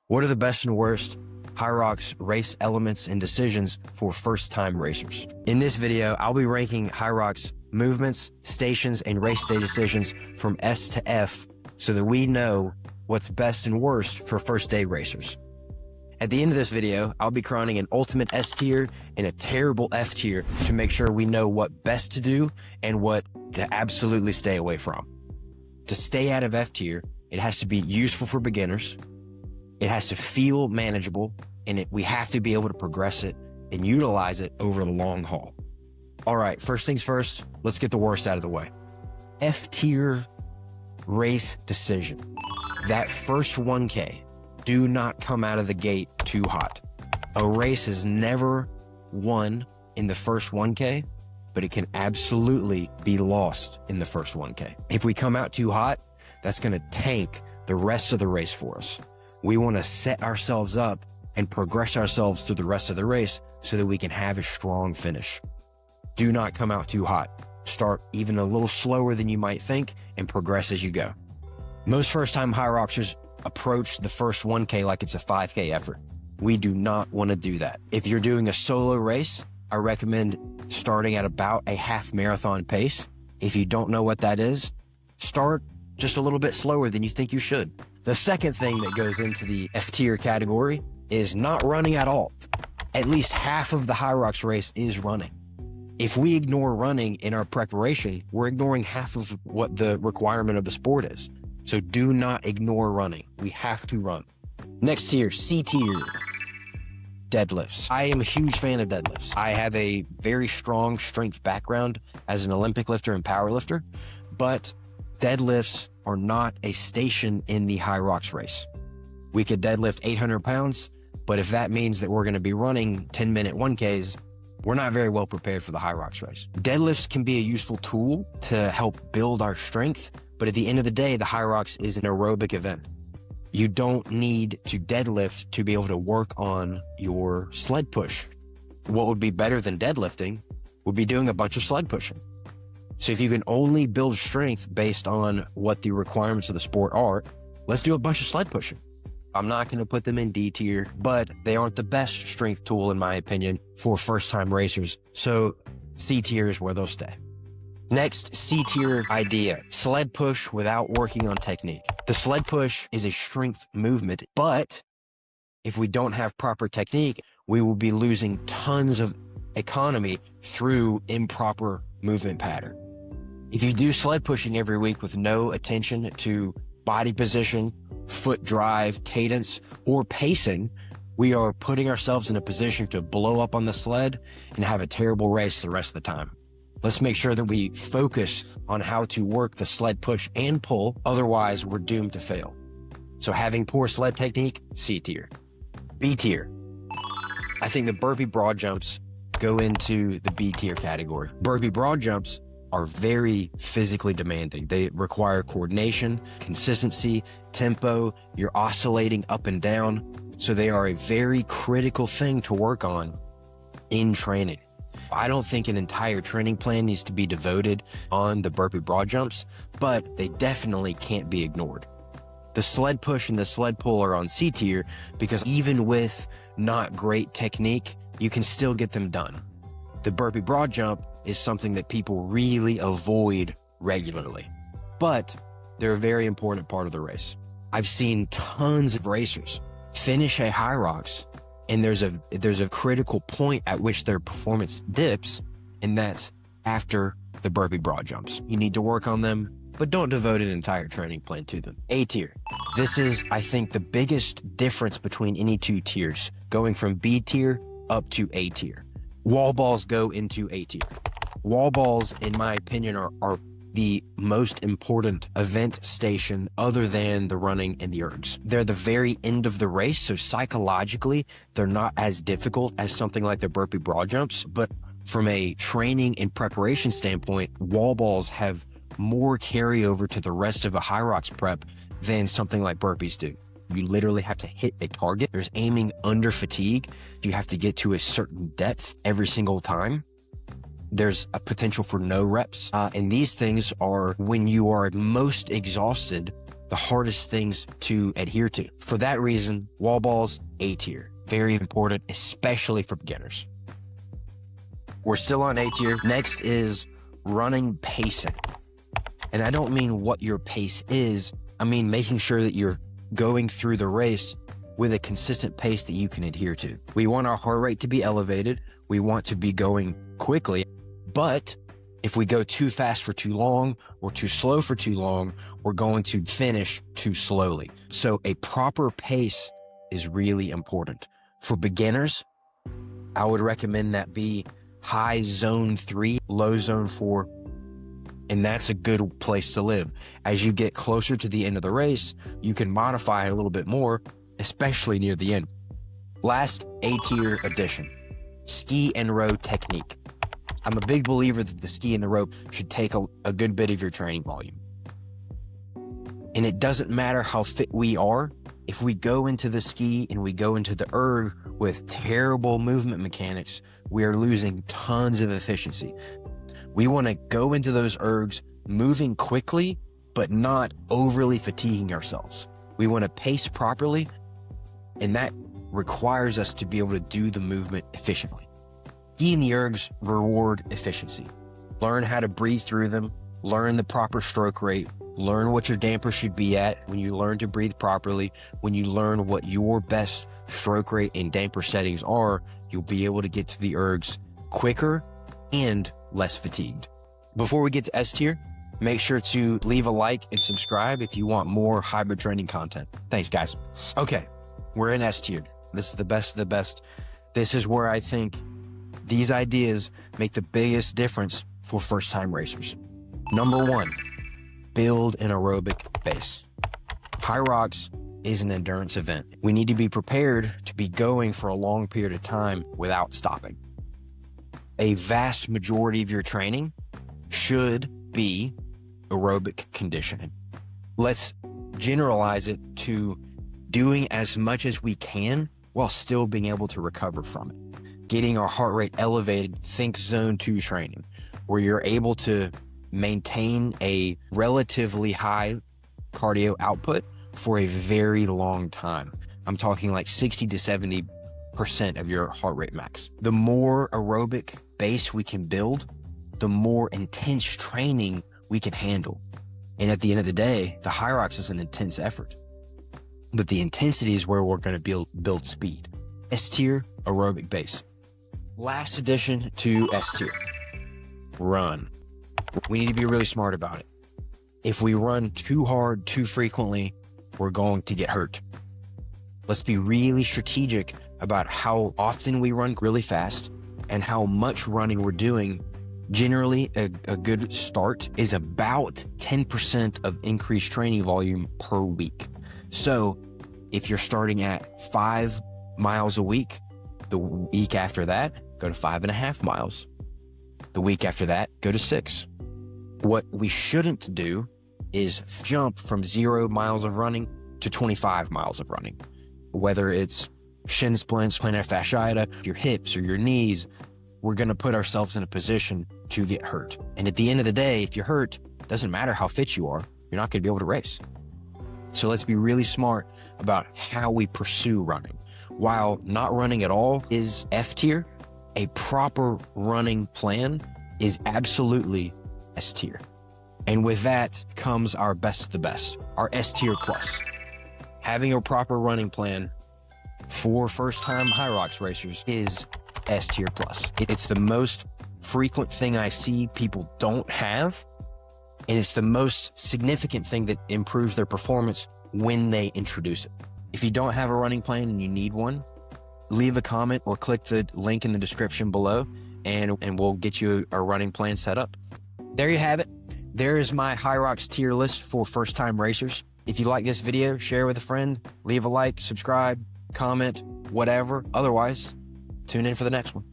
What are the best and worst Hyrox race elements and decisions for first-time racers? In this video, I'll be ranking Hyrox movements, stations, and race day decisions from S to F so that we know what's best and worst for first-day racers. At the end of this video, I'll be crowning an ultimate S tier and a terrible F tier to make sure we know what best to do and what to absolutely stay away from. To stay out of F tier, it has to be useful for beginners, it has to feel manageable, and we have to be able to progress it and utilize it over the long haul. All right, first things first, let's get the worst out of the way. F tier race decision. That first 1K, do not come out of the gate too hot. A race is never won in the first 1K, but it can absolutely be lost in the first 1K. If we come out too hot, that's gonna tank the rest of the race for us. We wanna set ourselves up and progress ourselves through the rest of the race so that we can have a strong finish. Do not come out too hot. Start even a little slower than you might think and progress as you go. Most first-time Hyroxers approach the first 1K like it's a 5K effort. We do not want to do that. If you're doing a solo race, I recommend starting at about a half marathon pace. If you don't know what that is, start just a little bit slower than you think you should. The second thing that goes into the F tier category is not running at all. At least half of the Hyrox race is running. If we ignore running in our preparation, we're ignoring half of what the requirement of the sport is. So do not ignore running. We have to run. Next tier, C tier, deadlifts. I am a huge fan of deadlifts. I have a very strong strength background as an Olympic lifter and power lifter, but deadlifts are not a station in the Hyrox race. We could deadlift 800 pounds, but if that means that we're gonna be running 10-minute 1Ks, we're not very well prepared for the Hyrox race. Deadlifts can be a useful tool to help build our strength, but at the end of the day, the Hyrox is an aerobic event. You don't need to deadlift to be able to work on your sled push. What would be better than deadlifting would be doing a bunch of sled pushing. So if you can only build strength based on what the requirements of the sport are, let's do a bunch of sled pushing. I'm not going to put them in D tier, but they aren't the best strength tool, in my opinion, for first-time racers. So C tier is where they'll stay. Next, C tier idea, sled push without working on technique. The sled push is a strength movement, but if we don't have proper technique, we will be losing tons of economy through improper movement pattern. If you do sled pushing every week with no attention to body position, foot drive, cadence, or pacing, we are putting ourselves in a position to blow up on the sled and have a terrible race the rest of the time. Let's make sure that we focus on how to work the sled push and pull, otherwise we're doomed to fail. So having poor sled technique, C tier. B tier. I think the burpee broad jumps go into the B tier category. Burpee broad jumps are very physically demanding. They require coordination, consistency, tempo, you're oscillating up and down. So they are a very critical thing to work on in training. I don't think an entire training plan needs to be devoted on the burpee broad jumps, but they definitely can't be ignored. The sled push and the sled pull are on C tier because even with not great technique, you can still get them done. The burpee broad jump is something that people really avoid regularly, but they're a very important part of the race. I've seen tons of racers finish a Hyrox, and there's a critical point at which their performance dips, and that's after the burpee broad jumps. You need to work on them, but don't devote an entire training plan to them. A tier. This is, I think, the biggest difference between any two tiers, going from B tier up to A tier. Wall balls go into A tier. Wall balls, in my opinion, are the most important event station other than the running and the ergs. They're the very end of the race, so psychologically, they're not as difficult as something like the burpee broad jumps, but from a training and preparation standpoint, wall balls have more carryover to the rest of a Hyrox prep than something like burpees do. You literally have to hit a target. There's aiming under fatigue. You have to get to a certain depth every single time. There's a potential for no reps. And these things are when you are most exhausted the hardest things to adhere to. For that reason, wall balls, A tier. Very important, especially for beginners. We're still on A tier. Next is running pacing. And I don't mean what your pace is. I mean making sure that you're going through the race with a consistent pace that you can adhere to. We want our heart rate to be elevated. We want to be going quickly. But if we go too fast for too long or too slow for too long, we're going to finish too slowly. So a proper pace is really important. For beginners, I would recommend that be high zone 3, low zone 4, and that's a good place to live. As you get closer to the end of the race, you can modify a little bit more, especially near the end. Last A tier addition, ski and row technique. I'm a big believer that the ski and the rope should take a good bit of your training volume. And it doesn't matter how fit we are. If we go into the ski and we go into the erg with terrible movement mechanics, we are losing tons of efficiency. We want to go into those ergs moving quickly, but not overly fatiguing ourselves. We want to pace properly, and that requires us to be able to do the movement efficiently. Ski and the ergs reward efficiency. Learn how to breathe through them, learn the proper stroke rate, learn what your damper should be at when you learn to breathe properly. When you learn what your best stroke rate and damper settings are, you'll be able to get to the ergs quicker and less fatigued. Before we get to S tier, make sure to leave a like and subscribe if you want more hybrid training content. Thanks, guys. Okay, we're in S tier. This is the best of the best. This is where I think these ideas make the biggest difference for first-time racers. Number 1, build an aerobic base. Hyrox is an endurance event. We need to be prepared to be going for a long period of time without stopping. A vast majority of your training should be aerobic conditioning. Let's generalize it to doing as much as we can while still being able to recover from it. Getting our heart rate elevated, think zone 2 training, where you're able to maintain a relatively high cardio output for a very long time. I'm talking like 60 to 70% of your heart rate max. The more aerobic base we can build, the more intense training we can handle. And at the end of the day, the Hyrox is an intense effort. But the intensity is where we're going to build speed. S tier, aerobic base. Last addition to S tier, run. We need to be really smart about it. If we run too hard, too frequently, we're going to get hurt. Let's be really strategic about how often we run really fast and how much running we're doing. Generally, a good start is about 10% of increased training volume per week. So if you're starting at 5 miles a week, the week after that, go to 5.5 miles. The week after that, go to 6. What we shouldn't do is jump from 0 miles of running to 25 miles of running. Whether it's shin splints, plantar fasciitis, your hips or your knees, we're going to put ourselves in a position to get hurt. And at the end of the day, if you're hurt, it doesn't matter how fit you are, you're not going to be able to race. So let's be really smart about how we pursue running. While not running at all is F tier, a proper running plan is absolutely S tier. And with that comes our best of the best, our S tier plus. Having a proper running plan for first-time Hyrox racers is S tier plus. It's the most frequent thing I see people don't have, and it's the most significant thing that improves their performance when they introduce it. If you don't have a running plan and you need one, leave a comment or click the link in the description below, and we'll get you a running plan set up. There you have it. There is my Hyrox tier list for first-time racers. If you like this video, share with a friend, leave a like, subscribe, comment, whatever. Otherwise, tune in for the next one.